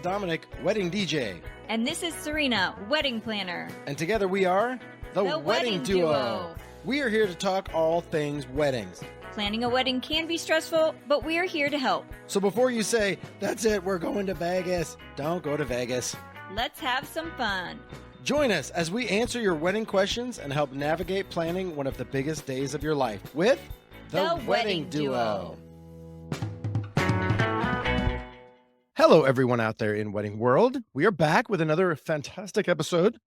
Dominic, wedding DJ. And this is Serena, wedding planner. And together we are The Wedding Duo. We are here to talk all things weddings. Planning a wedding can be stressful, but we are here to help. So before you say, that's it, we're going to Vegas, don't go to Vegas. Let's have some fun. Join us as we answer your wedding questions and help navigate planning one of the biggest days of your life with The Wedding Duo. Hello, everyone out there in wedding world. We are back with another fantastic episode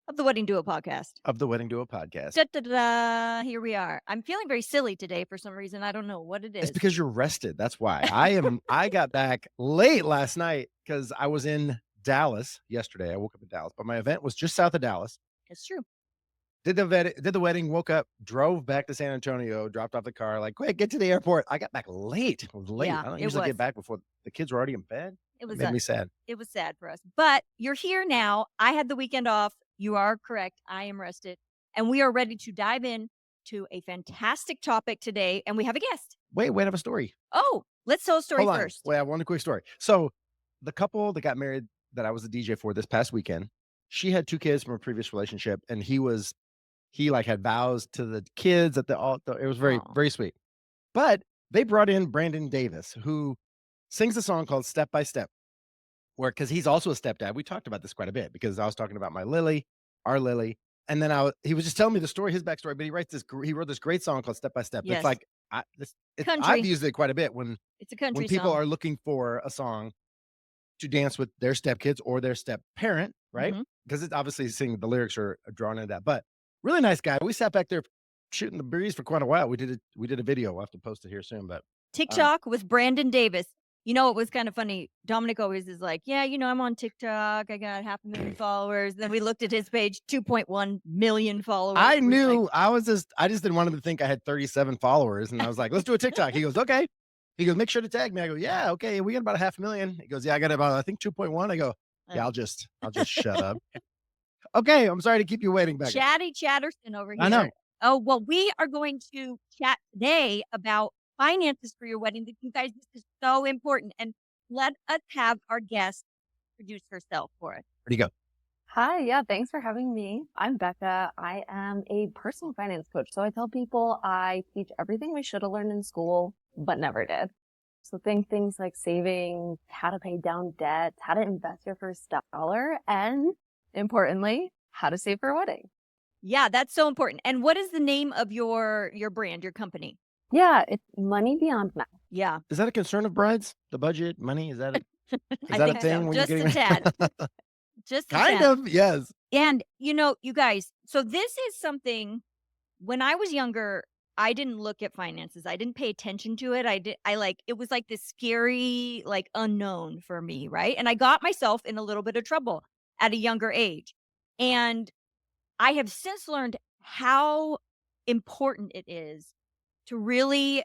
Of the Wedding Duo podcast. of the Wedding Duo podcast. Da-da-da, here we are. I'm feeling very silly today for some reason. I don't know what it is. It's because you're rested. That's why. I got back late last night because I was in Dallas yesterday. I woke up in Dallas, but my event was just south of Dallas. It's true. Did the wedding, woke up, drove back to San Antonio, dropped off the car, like, quick, get to the airport. I got back late. It was late. Yeah, I don't it usually was. get back before the kids were already in bed. It was made me sad. It was sad for us. But you're here now. I had the weekend off. You are correct. I am rested. And we are ready to dive in to a fantastic topic today. And we have a guest. Wait, I have a story. Oh, let's tell a story Hold on. first. Wait, I want a quick story. So the couple that got married that I was a DJ for this past weekend, she had 2 kids from a previous relationship, and he like had vows to the kids at the altar. It was very, Aw. very sweet. But they brought in Brandon Davis, who sings a song called Step by Step, because he's also a stepdad. We talked about this quite a bit because I was talking about my Lily, our Lily. And then he was just telling me the story, his backstory, but he wrote this great song called Step by Step. Yes. It's like, Country. I've used it quite a bit when It's a country people song. are looking for a song to dance with their stepkids or their step parent, right? Mhm. Because it's obviously the lyrics are drawn into that. But really nice guy. We sat back there shooting the breeze for quite a while. We did a video. We'll have to post it here soon. But TikTok with Brandon Davis. You know, it was kind of funny. Dominic always is like, yeah, I'm on TikTok. I got 500,000 followers. Then we looked at his page, 2.1 million followers. I We're knew like, I just didn't want him to think I had 37 followers. And I was like, let's do a TikTok. He goes, okay. He goes, make sure to tag me. I go, yeah, okay. We got about 500,000. He goes, yeah, I got about, I think 2.1. I go, yeah, I'll just shut up. Okay. I'm sorry to keep you waiting, Becca. Chatty Chatterson over here. I know. Oh, well, we are going to chat today about finances for your wedding. You guys, this is so important. And let us have our guest introduce herself for us. Where'd you go? Hi, yeah, thanks for having me. I'm Becca. I am a personal finance coach. So I tell people I teach everything we should have learned in school, but never did. So think things like saving, how to pay down debt, how to invest your first dollar, and importantly, how to save for a wedding. Yeah, that's so important. And what is the name of your brand, your company? Yeah, it's money beyond math. Yeah. Is that a concern of brides? The budget, money? Is that a I that a think thing so. when Just you're a getting tad. Just a kind tad. of, yes. And, you guys, so this is something, when I was younger, I didn't look at finances. I didn't pay attention to it. It was like this scary, like unknown for me, right? And I got myself in a little bit of trouble at a younger age. And I have since learned how important it is to really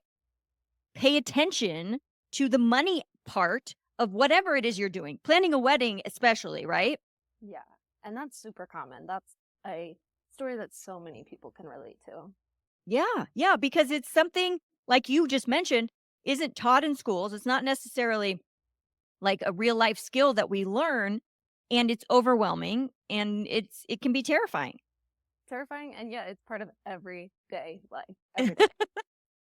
pay attention to the money part of whatever it is you're doing. Planning a wedding, especially, right? Yeah, and that's super common. That's a story that so many people can relate to. Yeah, because it's something, like you just mentioned, isn't taught in schools. It's not necessarily like a real life skill that we learn, and it's overwhelming, and it can be terrifying. Terrifying, and yeah, it's part of everyday life. Every day.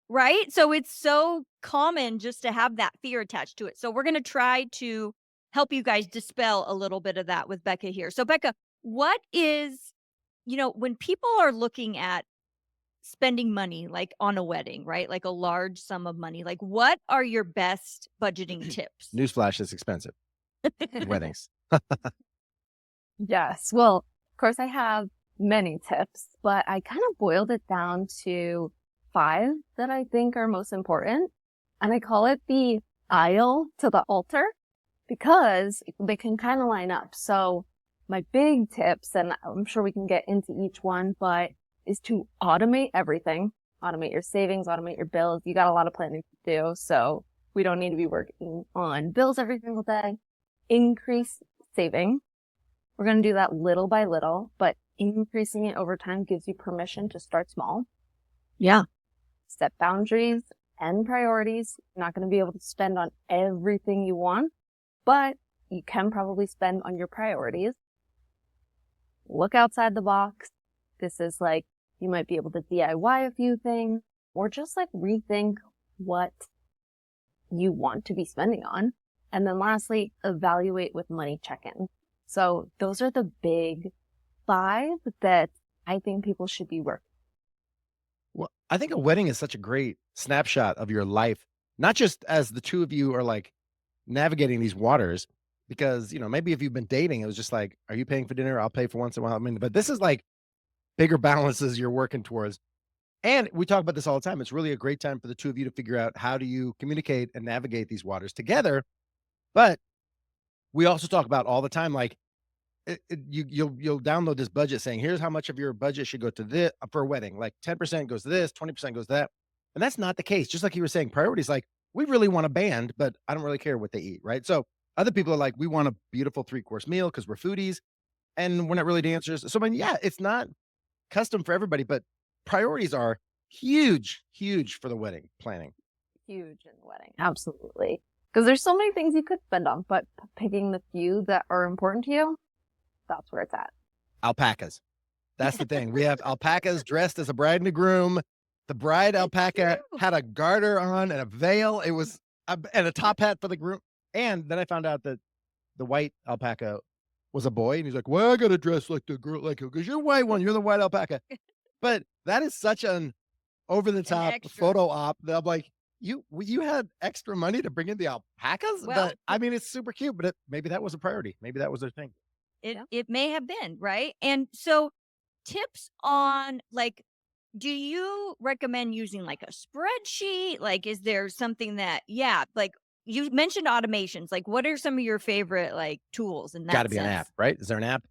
Right? So it's so common just to have that fear attached to it. So we're going to try to help you guys dispel a little bit of that with Becca here. So Becca, what is, when people are looking at spending money like on a wedding, right? Like a large sum of money, like what are your best budgeting tips? Newsflash, is expensive. Weddings. Yes. Well, of course, I have many tips, but I kind of boiled it down to 5 that I think are most important. And I call it the aisle to the altar because they can kind of line up. So my big tips, and I'm sure we can get into each one, but is to automate everything. Automate your savings, automate your bills. You got a lot of planning to do, so we don't need to be working on bills every single day. Increase saving. We're going to do that little by little, but increasing it over time gives you permission to start small. Yeah. Set boundaries and priorities. You're not going to be able to spend on everything you want, but you can probably spend on your priorities. Look outside the box. This is like, you might be able to DIY a few things or just like rethink what you want to be spending on. And then lastly, evaluate with money check-in. So those are the big 5 that I think people should be working. Well, I think a wedding is such a great snapshot of your life, not just as the 2 of you are, like, navigating these waters because, maybe if you've been dating, it was just like, "Are you paying for dinner? I'll pay for once in a while." I mean, but this is, like, bigger balances you're working towards. And we talk about this all the time. It's really a great time for the 2 of you to figure out how do you communicate and navigate these waters together. But we also talk about all the time, like, you'll download this budget saying, "Here's how much of your budget should go to this for a wedding, like 10% goes to this, 20% goes to that." And that's not the case. Just like you were saying, priorities, like, we really want a band, but I don't really care what they eat, right? So other people are like, "We want a beautiful 3-course meal because 'cause we're foodies, and we're not really dancers." So, I mean, yeah, it's not custom for everybody, but priorities are huge, huge for the wedding planning. Huge in the wedding. Absolutely. Because there's so many things you could spend on, but picking the few that are important to you, that's where it's at. Alpacas. That's the thing. We have alpacas dressed as a bride and a groom. The bride alpaca true. had a garter on and a veil. It was and a top hat for the groom. And then I found out that the white alpaca was a boy, and he's like, "Well, I gotta dress like the girl, like because you're white one, you're the white alpaca." But that is such an over the An top extra. photo op that I'm like, you had extra money to bring in the alpacas, Well, but I mean, it's super cute. But maybe that was a priority. Maybe that was their thing. it Yeah. it may have been, right? And so tips on like do you recommend using like a spreadsheet? Like is there something that like you mentioned automations. Like what are some of your favorite like tools in Got that to be an app, sense? right? Is there an app?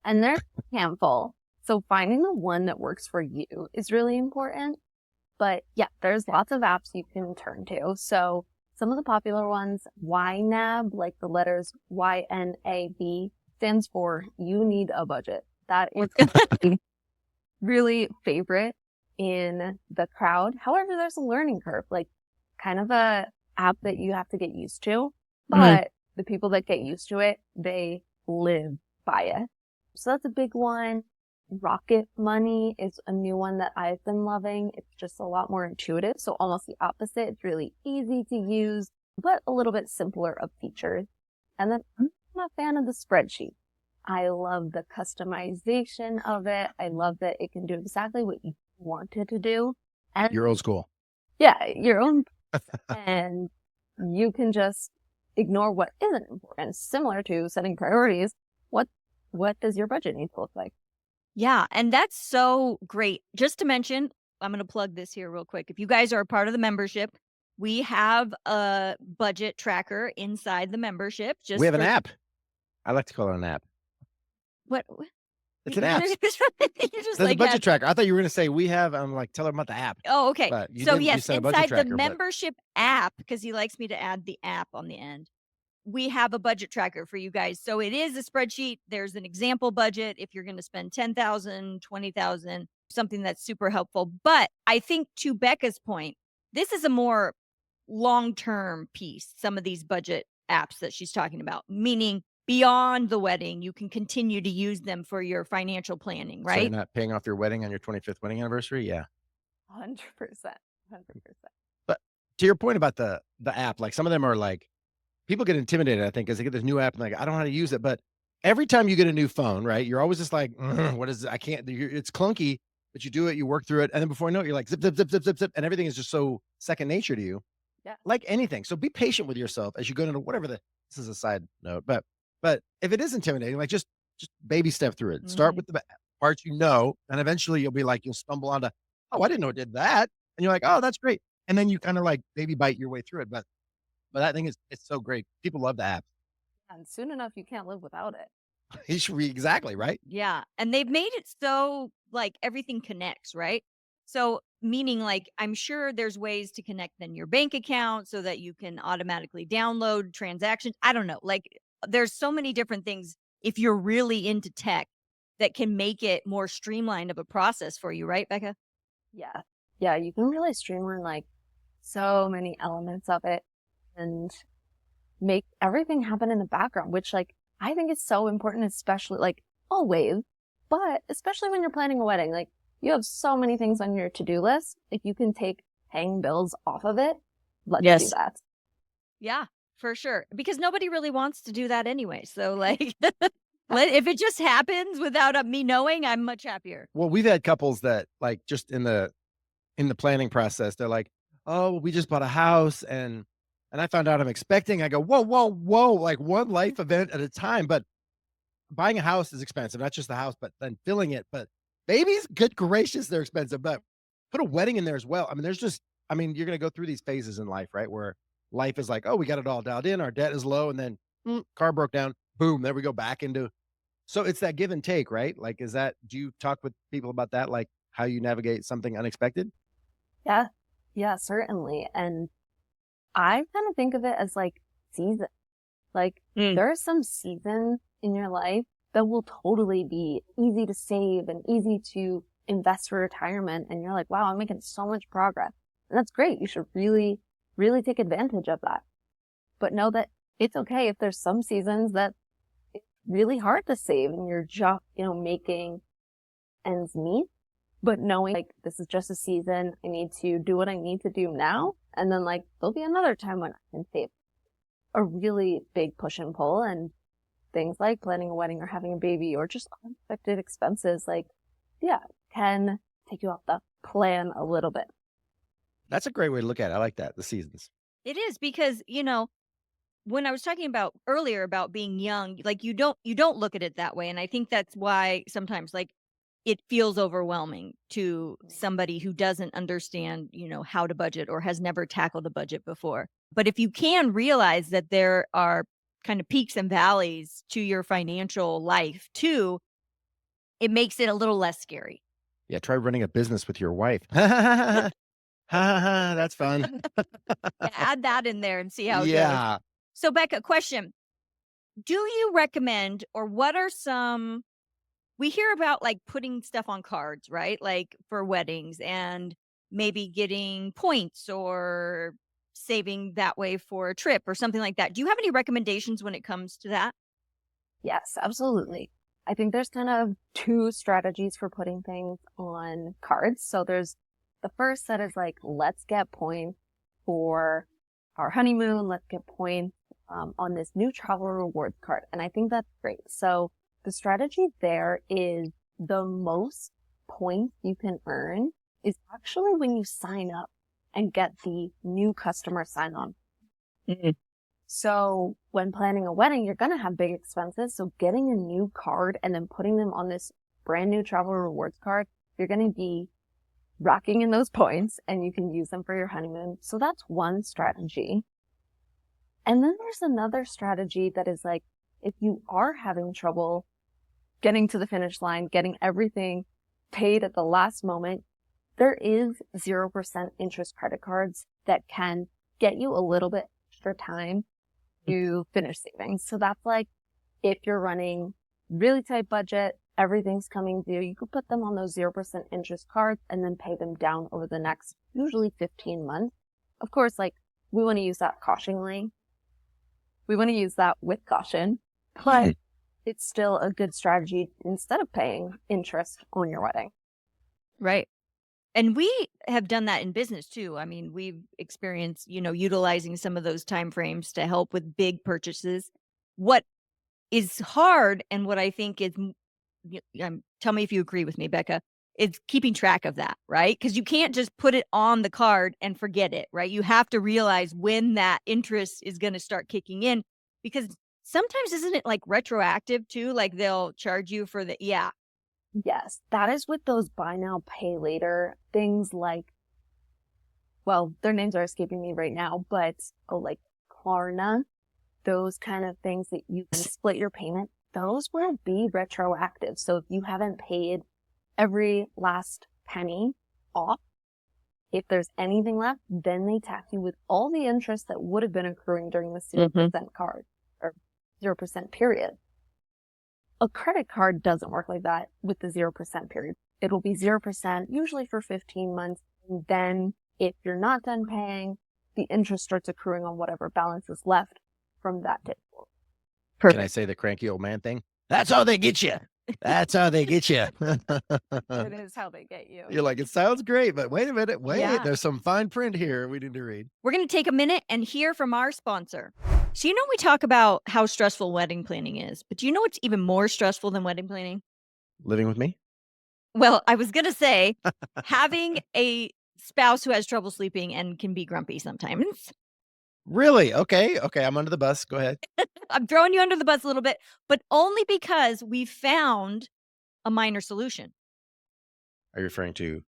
And there's a handful. So finding the one that works for you is really important. But yeah, there's lots of apps you can turn to. So some of the popular ones, YNAB, like the letters YNAB, stands for You Need a Budget. That is really favorite in the crowd. However, there's a learning curve, like kind of a app that you have to get used to. But the people that get used to it, they live by it. So that's a big one. Rocket Money is a new one that I've been loving. It's just a lot more intuitive. So almost the opposite. It's really easy to use, but a little bit simpler of features. And then I'm a fan of the spreadsheet. I love the customization of it. I love that it can do exactly what you want it to do. And You're old school. yeah, your own, and you can just ignore what isn't important. Similar to setting priorities. What does your budget need to look like? Yeah, and that's so great. Just to mention, I'm going to plug this here real quick. If you guys are a part of the membership, we have a budget tracker inside the membership. We Just have an for app. I like to call it an app. what It's an you app. just There's a like budget had. tracker. I thought you were gonna say we have. I'm like, tell her about the app, Oh, okay. but you So didn't. You yes, said a budget inside the tracker, but membership app, because he likes me to add the app on the end. We have a budget tracker for you guys. So it is a spreadsheet. There's an example budget if you're going to spend 10,000, 20,000, something that's super helpful. But I think to Becca's point, this is a more long-term piece, some of these budget apps that she's talking about, meaning beyond the wedding, you can continue to use them for your financial planning, so you're right? not paying off your wedding on your 25th wedding anniversary. Yeah, 100%. 100%. but to your point about the app, like some of them are like people get intimidated. I think because they get this new app and like I don't know how to use it, but every time you get a new phone, right, you're always just like, what is it? I can't. It's clunky, but you do it, you work through it, and then before you know it, you're like zip zip zip zip zip zip, and everything is just so second nature to you. Yeah. Like anything. So be patient with yourself as you go into whatever this is a side note, but if it is intimidating, like just baby step through it. Start Mhm. with the parts and eventually you'll be like you'll stumble onto, oh, I didn't know it did that. And you're like, oh, that's great. And then you kind of like baby bite your way through it. But that thing is it's so great. People love the app. And soon enough, you can't live without it. You should be exactly right. Yeah, and they've made it so, like, everything connects, right? So, meaning, like, I'm sure there's ways to connect then your bank account so that you can automatically download transactions. I don't know, like, there's so many different things if you're really into tech that can make it more streamlined of a process for you, right, Becca? Yeah. Yeah, you can really streamline like so many elements of it. And make everything happen in the background, which like I think is so important, especially like always, but especially when you're planning a wedding. Like you have so many things on your to-do list. If you can take paying bills off of it, let's do Yes. that. Yeah, for sure. Because nobody really wants to do that anyway. So like if it just happens without me knowing, I'm much happier. Well, we've had couples that, like, just in the planning process, they're like, "Oh, we just bought a house and I found out I'm expecting." I go, "Whoa, whoa, whoa, like, one life event at a time." But buying a house is expensive, not just the house, but then filling it. But babies, good gracious, they're expensive. But put a wedding in there as well. I mean, you're gonna go through these phases in life, right? Where life is like, "Oh, we got it all dialed in, our debt is low," and then, car broke down, boom, there we go back into. So it's that give and take, right? Like, do you talk with people about that, like, how you navigate something unexpected? Yeah. Yeah, certainly. And I kind of think of it as like season. Like Mm. there are some seasons in your life that will totally be easy to save and easy to invest for retirement. And you're like, wow, I'm making so much progress. And that's great. You should really, really take advantage of that. But know that it's okay if there's some seasons that it's really hard to save and you're just, making ends meet. But knowing like this is just a season, I need to do what I need to do now. And then like there'll be another time when I can save. A really big push and pull, and things like planning a wedding or having a baby or just unexpected expenses, like, yeah, can take you off the plan a little bit. That's a great way to look at it. I like that, the seasons. It is because, when I was talking about earlier about being young, like you don't look at it that way. And I think that's why sometimes like it feels overwhelming to somebody who doesn't understand, how to budget or has never tackled a budget before. But if you can realize that there are kind of peaks and valleys to your financial life too, it makes it a little less scary. Yeah, try running a business with your wife. Ha, ha, ha, that's fun. Yeah, add that in there and see how it goes. Yeah. So Becca, question. Do you recommend or what are some we hear about like putting stuff on cards, right? Like for weddings and maybe getting points or saving that way for a trip or something like that. Do you have any recommendations when it comes to that? Yes, absolutely. I think there's kind of two strategies for putting things on cards. So there's the first that is like, let's get points for our honeymoon. Let's get points on this new travel rewards card. And I think that's great. So the strategy there is the most points you can earn is actually when you sign up and get the new customer sign on. Mhm. So when planning a wedding, you're going to have big expenses. So getting a new card and then putting them on this brand new travel rewards card, you're going to be racking in those points and you can use them for your honeymoon. So that's one strategy. And then there's another strategy that is like, if you are having trouble getting to the finish line, getting everything paid at the last moment, there is 0% interest credit cards that can get you a little bit extra time to finish savings. So that's like if you're running really tight budget, everything's coming due, you could put them on those 0% interest cards and then pay them down over the next usually 15 months. Of course, like we want to use that cautionally. We want to use that with caution, but it's still a good strategy instead of paying interest on your wedding. Right. And we have done that in business too. I mean, we've experienced, utilizing some of those time frames to help with big purchases. What is hard and what I think is tell me if you agree with me, Becca, is keeping track of that, right? Because you can't just put it on the card and forget it, right? You have to realize when that interest is going to start kicking in because sometimes isn't it like retroactive too? Like they'll charge you for yeah. Yes, that is with those buy now, pay later things like, well, their names are escaping me right now, but like Klarna, those kind of things that you can split your payment, those will be retroactive. So if you haven't paid every last penny off, if there's anything left, then they tax you with all the interest that would have been accruing during the 0% card or 0% period. A credit card doesn't work like that with the 0% period. It'll be 0% usually for 15 months. And then if you're not done paying, the interest starts accruing on whatever balance is left from that tip. Can I Perfect. say the cranky old man thing? That's how they get you. That's how they get you. It is how they get you. You're like, it sounds great, but wait a minute. Wait, Yeah. there's some fine print here we need to read. We're going to take a minute and hear from our sponsor. So, we talk about how stressful wedding planning is, but do you know what's even more stressful than wedding planning? Living with me? Well, I was going to say having a spouse who has trouble sleeping and can be grumpy sometimes. Really? Okay. Okay. I'm under the bus. Go ahead. I'm throwing you under the bus a little bit, but only because we found a minor solution. Are you referring to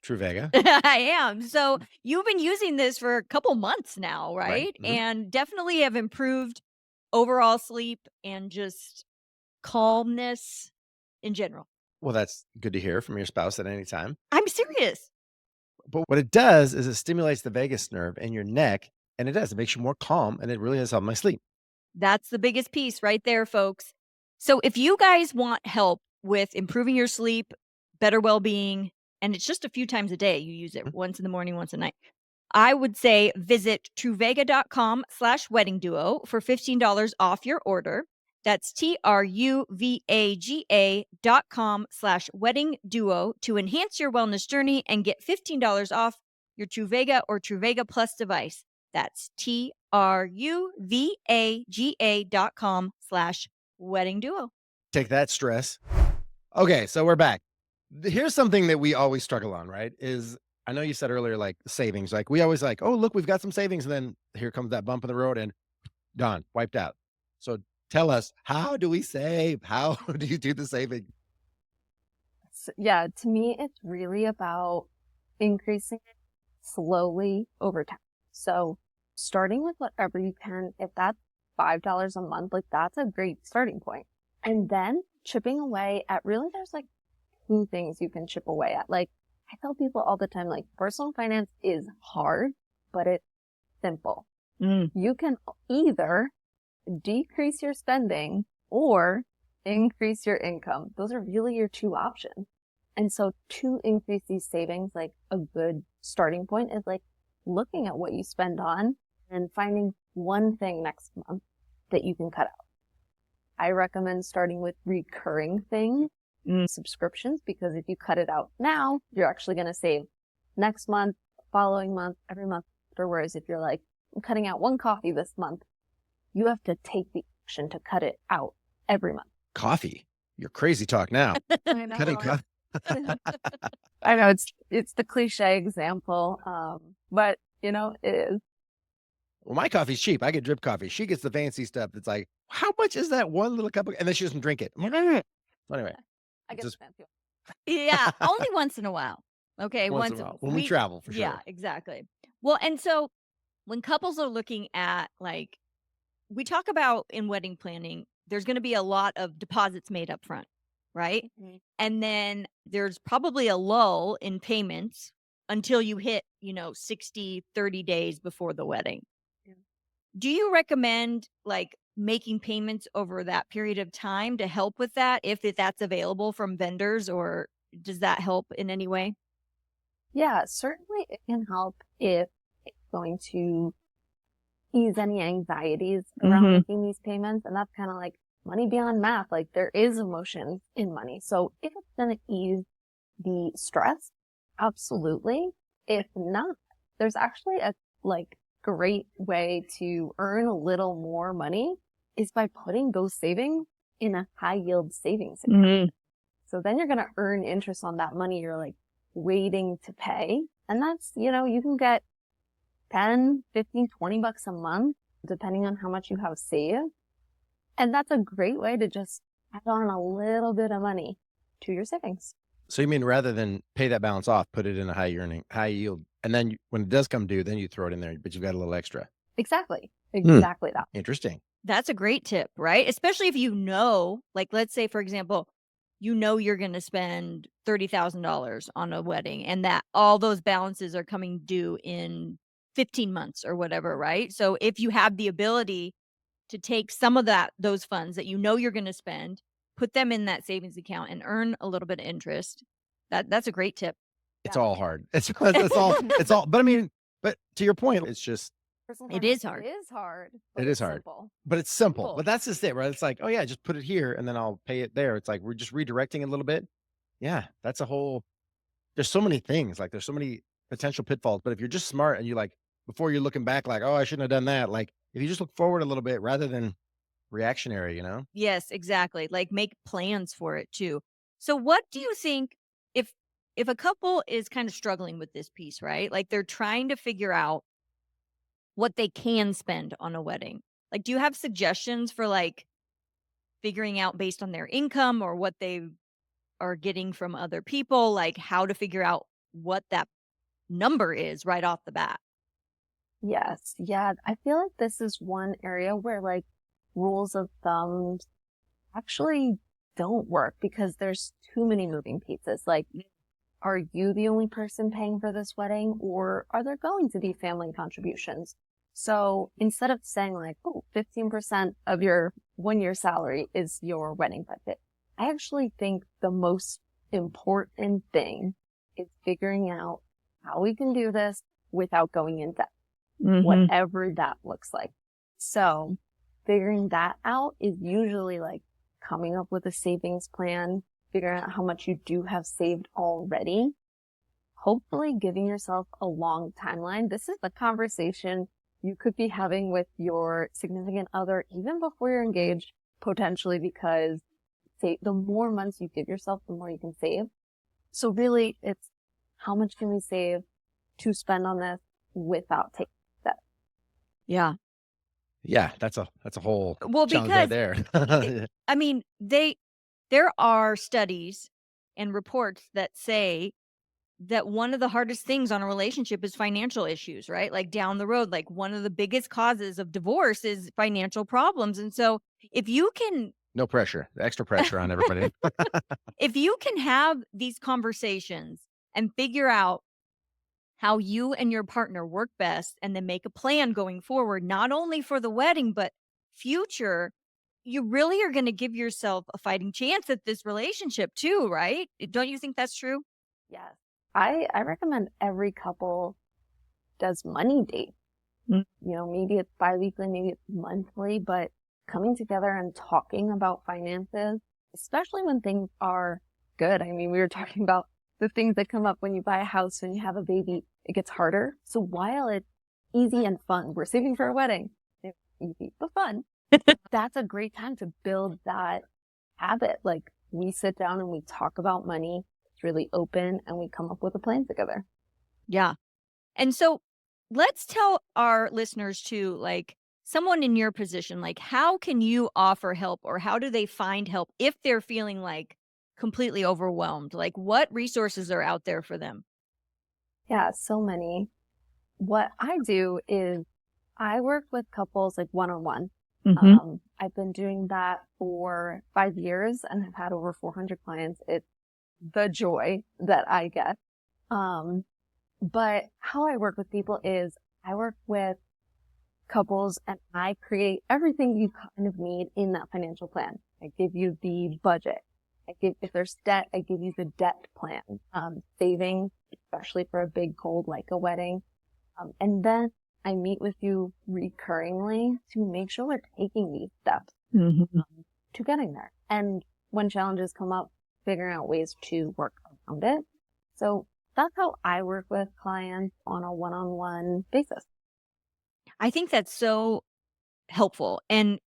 True Vega? I am. So you've been using this for a couple months now, right? Mhm. And definitely have improved overall sleep and just calmness in general. Well, that's good to hear from your spouse at any time. I'm serious. But what it does is it stimulates the vagus nerve in your neck, and it makes you more calm, and it really has helped my sleep. That's the biggest piece right there, folks. So if you guys want help with improving your sleep, better well-being, and it's just a few times a day, you use it Mhm. once in the morning, once at night. I would say visit truvega.com/wedding-duo for $15 off your order. That's TRUVAGA.com/wedding-duo to enhance your wellness journey and get $15 off your Truvega or Truvega Plus device. That's TRUVAGA.com/wedding-duo. Take that stress. Okay, so we're back. Here's something that we always struggle on, right? Is I know you said earlier, like savings. Like we always like, oh, look, we've got some savings. And then here comes that bump in the road and gone, wiped out. So tell us, how do we save? How do you do the saving? Yeah, to me, it's really about increasing it slowly over time. So starting with whatever you can, if that's $5 a month, like that's a great starting point. And then chipping away at really, there's like two things you can chip away at. Like I tell people all the time, like personal finance is hard, but it's simple. You can either decrease your spending or increase your income. Those are really your two options. And so to increase these savings, like a good starting point is like looking at what you spend on and finding one thing next month that you can cut out. I recommend starting with recurring things, subscriptions, because if you cut it out now, you're actually going to save next month, following month, every month afterwards. If you're like, I'm cutting out one coffee this month, you have to take the action to cut it out every month. Coffee. You're crazy talk now. I know. Cutting coffee. I know it's the cliche example, but it is. Well, my coffee's cheap. I get drip coffee. She gets the fancy stuff that's like, how much is that one little cup of, and then she doesn't drink it. So anyway, I get just the fancy one. Yeah, only once in a while. Okay, once in a while when we travel for sure. Yeah, exactly. Well, and so when couples are looking at like we talk about in wedding planning, there's going to be a lot of deposits made up front, right? Mhm. And then there's probably a lull in payments until you hit, 60, 30 days before the wedding. Yeah. Do you recommend like making payments over that period of time to help with that if that's available from vendors, or does that help in any way? Yeah, certainly it can help if it's going to ease any anxieties around making these payments. And that's kind of like money beyond math. Like there is emotion in money. So if it's going to ease the stress, absolutely. If not, there's actually a great way to earn a little more money is by putting those savings in a high yield savings account. So then you're going to earn interest on that money you're like waiting to pay. And that's, you can get 10, 15, 20 bucks a month, depending on how much you have saved. And that's a great way to just add on a little bit of money to your savings. So you mean rather than pay that balance off, put it in a high yield, and then when it does come due, then you throw it in there, but you've got a little extra. Exactly that. Interesting. That's a great tip, right? Especially if like let's say, for example, you're going to spend $30,000 on a wedding and that all those balances are coming due in 15 months or whatever, right? So if you have the ability to take some of those funds that you're going to spend, put them in that savings account and earn a little bit of interest. That's a great tip. It's all hard. It's all, but I mean, but to your point, it's just For some It partners, is it hard. is hard, but It is it's hard, simple. but it's simple. Simple. But that's just it, right? It's like, oh yeah, just put it here and then I'll pay it there. It's like we're just redirecting a little bit. Yeah, that's a whole. There's so many things. Like there's so many potential pitfalls. But if you're just smart and you like before you're looking back, like, oh, I shouldn't have done that. Like if you just look forward a little bit rather than reactionary, you know? Yes, exactly. Like make plans for it too. So what do you think if if a couple is kind of struggling with this piece, right? Like they're trying to figure out what they can spend on a wedding. Like do you have suggestions for like figuring out based on their income or what they are getting from other people, like how to figure out what that number is right off the bat? Yes. Yeah. I feel like this is one area where like rules of thumb actually don't work because there's too many moving pieces. Like, are you the only person paying for this wedding or are there going to be family contributions? So instead of saying like, oh, 15% of your 1 year salary is your wedding budget, I actually think the most important thing is figuring out how we can do this without going in debt, Mhm. whatever that looks like. So figuring that out is usually like coming up with a savings plan, figuring out how much you do have saved already, hopefully giving yourself a long timeline. This is the conversation you could be having with your significant other even before you're engaged, potentially because the more months you give yourself, the more you can save. So really it's how much can we save to spend on this without taking debt? Yeah. Yeah, that's a whole Well, challenge right because there. it, I mean, there are studies and reports that say that one of the hardest things on a relationship is financial issues, right? Like down the road, like one of the biggest causes of divorce is financial problems. And so if you can No pressure, extra pressure on everybody. if you can have these conversations and figure out how you and your partner work best and then make a plan going forward, not only for the wedding, but future, you really are going to give yourself a fighting chance at this relationship too, right? Don't you think that's true? Yes. I recommend every couple does money date. Mm. Maybe it's biweekly, maybe it's monthly, but coming together and talking about finances, especially when things are good. I mean, we were talking about the things that come up when you buy a house, when you have a baby, it gets harder. So while it's easy and fun, we're saving for a wedding. It's easy, but fun. That's a great time to build that habit. Like we sit down and we talk about money. It's really open and we come up with a plan together. Yeah. And so let's tell our listeners too, like someone in your position, like how can you offer help or how do they find help if they're feeling like completely overwhelmed? Like what resources are out there for them? Yeah, so many. What I do is I work with couples like one-on-one. Mhm. I've been doing that for 5 years and have had over 400 clients. It's the joy that I get. But how I work with people is I work with couples and I create everything you kind of need in that financial plan. I give you the budget. If there's debt, I give you the debt plan, saving, especially for a big goal like a wedding. And then I meet with you recurringly to make sure we're taking these steps Mhm. to getting there. And when challenges come up, figuring out ways to work around it. So that's how I work with clients on a one-on-one basis. I think that's so helpful. And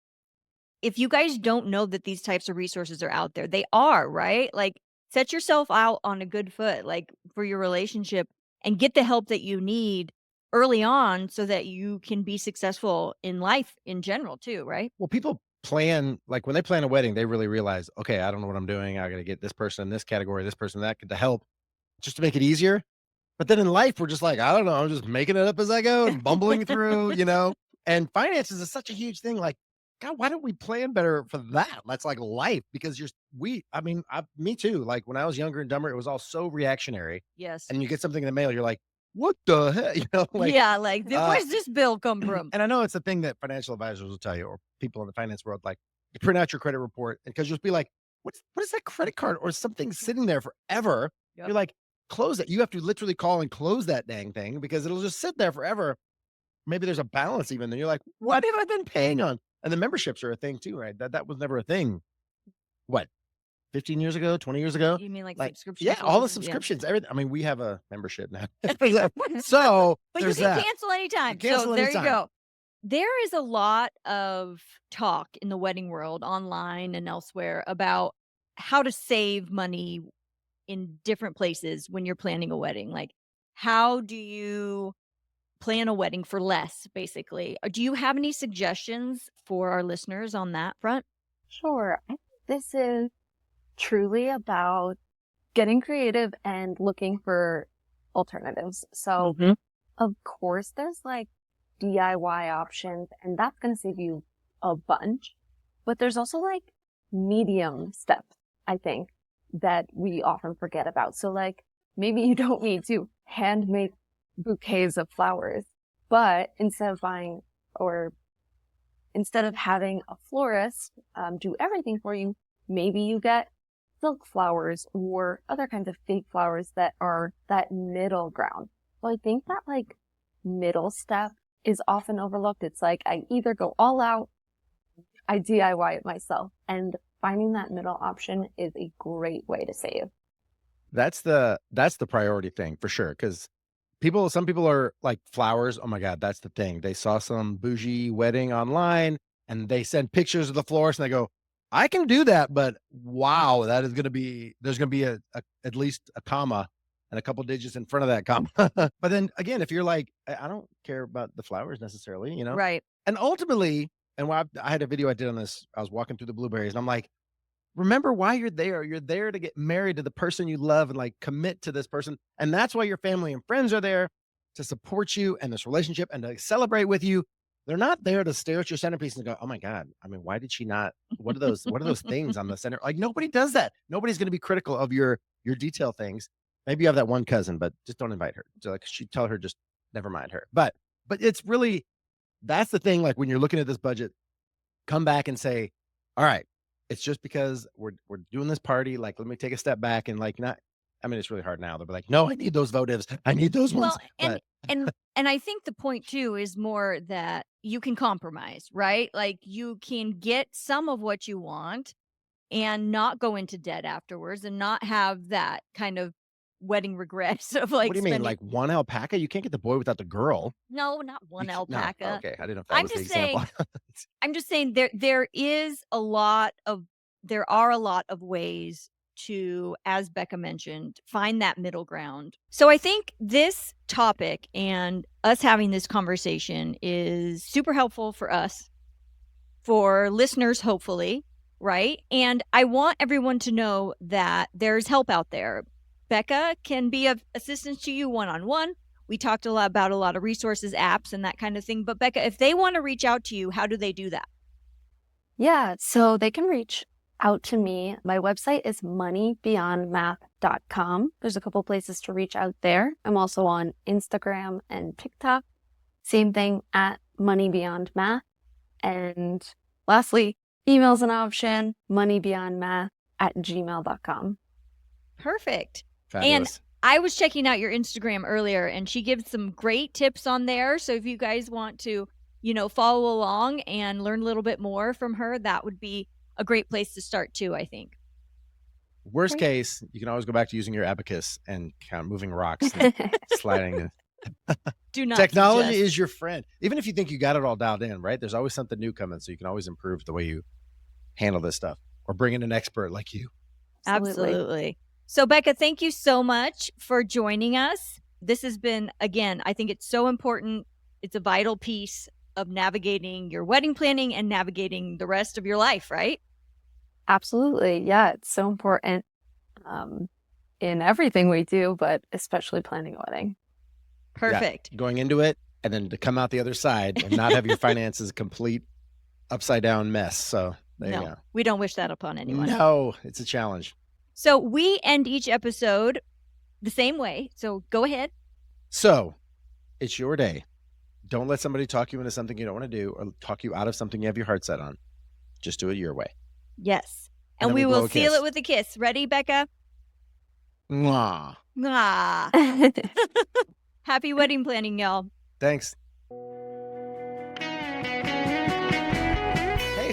if you guys don't know that these types of resources are out there, they are, right? Like set yourself out on a good foot, like for your relationship and get the help that you need early on so that you can be successful in life in general too, right? Well, people plan like when they plan a wedding, they really realize, okay, I don't know what I'm doing. I got to get this person in this category, this person that to help, just to make it easier. But then in life, we're just like, I don't know, I'm just making it up as I go and bumbling through, you know? And finances is such a huge thing. Like, God, why don't we plan better for that? That's like life because me too. Like when I was younger and dumber, it was all so reactionary. Yes. And you get something in the mail, you're like, what the heck? You know, like, Yeah, like uh, where's this bill come from? and I know it's a thing that financial advisors will tell you, or people in the finance world, like you print out your credit report because you'll be like, what is that credit card or something sitting there forever? Yep. You're like, close it. You have to literally call and close that dang thing because it'll just sit there forever. maybe there's a balance even, then you're like, "What have I been paying on?" And the memberships are a thing too, right? That was never a thing. What, 15 years ago, 20 years ago? You mean like Like, subscription yeah, all the services? Yeah. subscriptions, everything. I mean, we have a membership now. So, But you there's can that. cancel You anytime. So cancel there you anytime. go. There is a lot of talk in the wedding world, online and elsewhere, about how to save money in different places when you're planning a wedding. Like, how do you plan a wedding for less, basically? Do you have any suggestions for our listeners on that front? Sure. I think this is truly about getting creative and looking for alternatives. So, Mhm. of course, there's like DIY options, and that's going to save you a bunch. But there's also like medium steps, I think, that we often forget about. So, like, maybe you don't need to hand make bouquets of flowers, but instead of having a florist do everything for you, maybe you get silk flowers or other kinds of fake flowers that are that middle ground. So I think that like middle step is often overlooked. It's like I either go all out, I DIY it myself, and finding that middle option is a great way to save. That's the priority thing for sure. Because some people are like flowers. Oh my God, that's the thing. They saw some bougie wedding online and they send pictures of the florist and they go, I can do that, but wow, there's gonna be at least a comma and a couple digits in front of that comma. But then again, if you're like, I don't care about the flowers necessarily, Right. and ultimately, and I had a video I did on this. I was walking through the blueberries and I'm like, remember why you're there. You're there to get married to the person you love and like commit to this person. And that's why your family and friends are there, to support you and this relationship and to celebrate with you. They're not there to stare at your centerpiece and go, "Oh my God. I mean, why did she not? What are those things on the center?" Like nobody does that. Nobody's going to be critical of your detail things. Maybe you have that one cousin, but just don't invite her. So like she tell her just never mind her. But it's really, that's the thing. Like when you're looking at this budget, come back and say, all right, it's just because we're doing this party. Like, let me take a step back and like not. I mean, it's really hard now. They'll be like, no, I need those votives. I need those ones. Well, and But and and I think the point too is more that you can compromise, right? Like you can get some of what you want and not go into debt afterwards and not have that kind of wedding regrets of what like do you mean? spending. Like one alpaca? You can't get the boy without the girl. No, not You one can't, no. alpaca. Okay, I didn't know if that I'm was the just example. saying I'm just saying there are a lot of ways to, as Becca mentioned, find that middle ground. So I think this topic and us having this conversation is super helpful for us, for listeners, hopefully, right? And I want everyone to know that there's help out there. Becca can be of assistance to you one-on-one. We talked a lot about a lot of resources, apps, and that kind of thing. But Becca, if they want to reach out to you, how do they do that? Yeah, so they can reach out to me. My website is moneybeyondmath.com. There's a couple places to reach out there. I'm also on Instagram and TikTok. Same thing at moneybeyondmath. And lastly, email's an option, moneybeyondmath@gmail.com. Perfect. And Fabulous. I was checking out your Instagram earlier and she gives some great tips on there. So if you guys want to, follow along and learn a little bit more from her, that would be a great place to start too, I think. Worst Great. case, you can always go back to using your abacus and kind of moving rocks and sliding. Do not Technology suggest. is your friend. Even if you think you got it all dialed in, right? There's always something new coming. So you can always improve the way you handle this stuff or bring in an expert like you. Absolutely. So Becca, thank you so much for joining us. This has been, again, I think it's so important. It's a vital piece of navigating your wedding planning and navigating the rest of your life, right? Absolutely. Yeah, it's so important in everything we do, but especially planning a wedding. Perfect. Yeah, going into it and then to come out the other side and not have your finances a complete upside down mess. So there you go. We don't wish that upon anyone. No, it's a challenge. So we end each episode the same way. So go ahead. So it's your day. Don't let somebody talk you into something you don't want to do or talk you out of something you have your heart set on. Just do it your way. Yes. And And then we we blow will a seal kiss. it with a kiss. Ready, Becca? Mwah. Ah. Happy wedding planning, y'all. Thanks.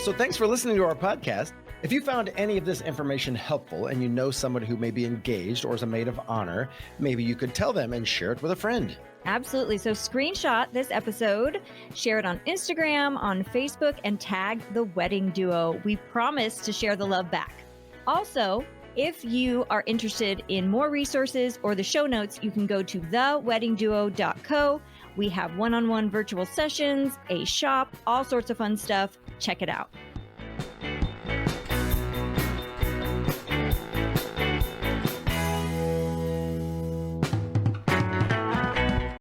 so thanks for listening to our podcast. If you found any of this information helpful and you know someone who may be engaged or is a maid of honor, maybe you could tell them and share it with a friend. Absolutely. So screenshot this episode, share it on Instagram, on Facebook, and tag the wedding duo. We promise to share the love back. Also, if you are interested in more resources or the show notes, you can go to theweddingduo.co. We have one-on-one virtual sessions, a shop, all sorts of fun stuff. Check it out.